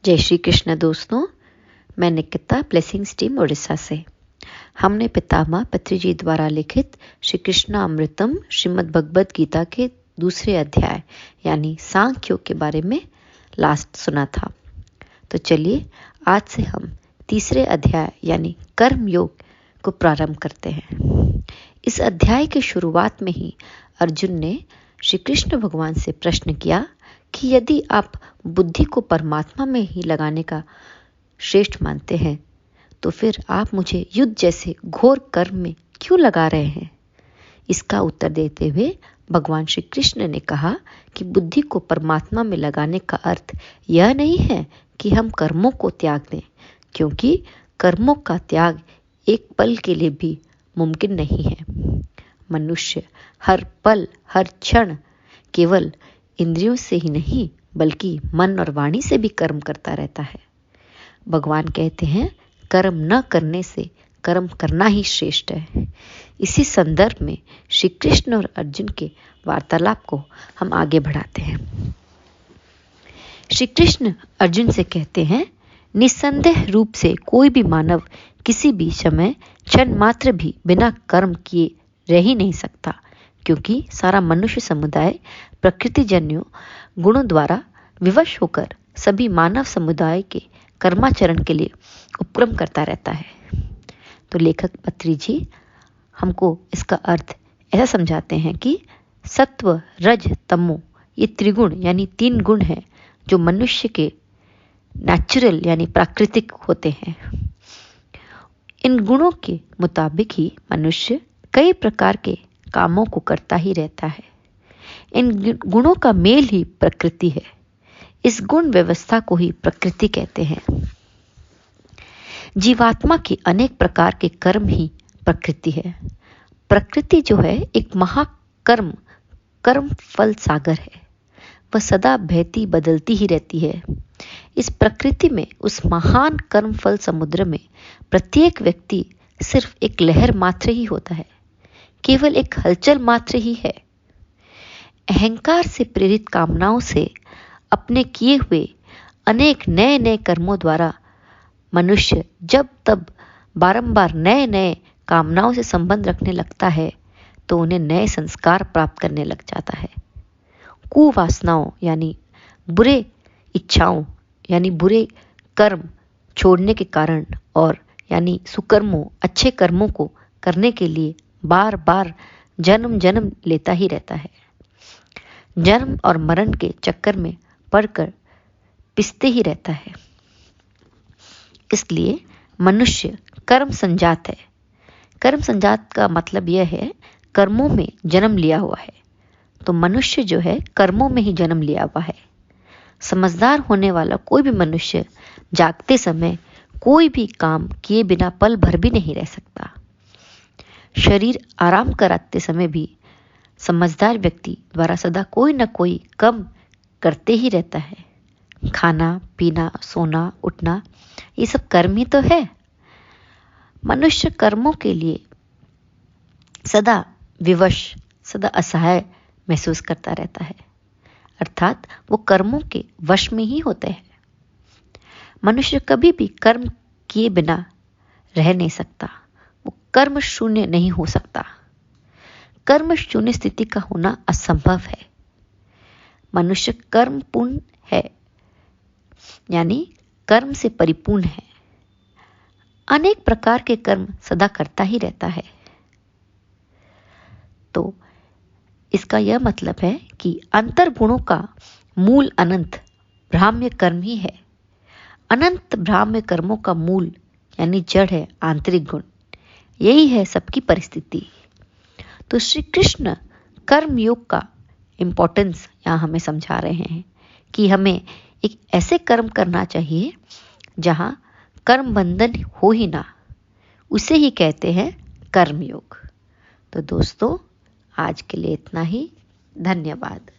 जय श्री कृष्ण दोस्तों, मैं निकिता ब्लेसिंग्स टीम उड़ीसा से। हमने पितामह पत्री जी द्वारा लिखित श्री कृष्ण अमृतम श्रीमद् भगवद गीता के दूसरे अध्याय यानी सांख्य योग के बारे में लास्ट सुना था। तो चलिए आज से हम तीसरे अध्याय यानी कर्म योग को प्रारंभ करते हैं। इस अध्याय के शुरुआत में ही अर्जुन ने श्री कृष्ण भगवान से प्रश्न किया कि यदि आप बुद्धि को परमात्मा में ही लगाने का श्रेष्ठ मानते हैं तो फिर आप मुझे युद्ध जैसे घोर कर्म में क्यों लगा रहे हैं। इसका उत्तर देते हुए भगवान श्री कृष्ण ने कहा कि बुद्धि को परमात्मा में लगाने का अर्थ यह नहीं है कि हम कर्मों को त्याग दें, क्योंकि कर्मों का त्याग एक पल के लिए भी मुमकिन नहीं है। मनुष्य हर पल हर क्षण केवल इंद्रियों से ही नहीं बल्कि मन और वाणी से भी कर्म करता रहता है। भगवान कहते हैं कर्म न करने से कर्म करना ही श्रेष्ठ है। इसी संदर्भ में श्री कृष्ण और अर्जुन के वार्तालाप को हम आगे बढ़ाते हैं। श्री कृष्ण अर्जुन से कहते हैं, निस्संदेह रूप से कोई भी मानव किसी भी समय क्षण मात्र भी बिना कर्म किए रह ही नहीं सकता, क्योंकि सारा मनुष्य समुदाय प्रकृतिजन्य गुणों द्वारा विवश होकर सभी मानव समुदाय के कर्माचरण के लिए उपक्रम करता रहता है। तो लेखक पत्री जी हमको इसका अर्थ ऐसा समझाते हैं कि सत्व रज तमो ये त्रिगुण यानी 3 गुण हैं जो मनुष्य के नेचुरल यानी प्राकृतिक होते हैं। इन गुणों के मुताबिक ही मनुष्य कई प्रकार के कामों को करता ही रहता है। इन गुणों का मेल ही प्रकृति है। इस गुण व्यवस्था को ही प्रकृति कहते हैं। जीवात्मा के अनेक प्रकार के कर्म ही प्रकृति है। प्रकृति जो है एक कर्म फल सागर है। वह सदा बहती बदलती ही रहती है। इस प्रकृति में उस महान कर्म फल समुद्र में प्रत्येक व्यक्ति सिर्फ एक लहर मात्र ही होता है, केवल एक हलचल मात्र ही है। अहंकार से प्रेरित कामनाओं से अपने किए हुए अनेक नए नए कर्मों द्वारा मनुष्य जब तब बारंबार नए नए कामनाओं से संबंध रखने लगता है तो उन्हें नए संस्कार प्राप्त करने लग जाता है। कुवासनाओं यानी बुरे इच्छाओं यानी बुरे कर्म छोड़ने के कारण और यानी सुकर्मों अच्छे कर्मों को करने के लिए बार बार जन्म जन्म लेता ही रहता है। जन्म और मरण के चक्कर में पड़कर पिसते ही रहता है। इसलिए मनुष्य कर्म संजात है। कर्म संजात का मतलब यह है कर्मों में जन्म लिया हुआ है। तो मनुष्य जो है कर्मों में ही जन्म लिया हुआ है। समझदार होने वाला कोई भी मनुष्य जागते समय कोई भी काम किए बिना पल भर भी नहीं रह सकता। शरीर आराम कराते समय भी समझदार व्यक्ति द्वारा सदा कोई न कोई कर्म करते ही रहता है। खाना पीना सोना उठना ये सब कर्म ही तो है। मनुष्य कर्मों के लिए सदा विवश सदा असहाय महसूस करता रहता है, अर्थात वो कर्मों के वश में ही होते हैं। मनुष्य कभी भी कर्म किए बिना रह नहीं सकता। वो कर्म शून्य नहीं हो सकता। कर्म शून्य स्थिति का होना असंभव है। मनुष्य कर्म पूर्ण है यानी कर्म से परिपूर्ण है। अनेक प्रकार के कर्म सदा करता ही रहता है। तो इसका यह मतलब है कि अंतर गुणों का मूल अनंत ब्राह्म्य कर्म ही है। अनंत ब्राह्म्य कर्मों का मूल यानी जड़ है आंतरिक गुण। यही है सबकी परिस्थिति। तो श्री कृष्ण कर्म योग का इंपॉर्टेंस यहाँ हमें समझा रहे हैं कि हमें एक ऐसे कर्म करना चाहिए जहाँ कर्म बंधन हो ही ना। उसे ही कहते हैं कर्म योग। तो दोस्तों आज के लिए इतना ही। धन्यवाद।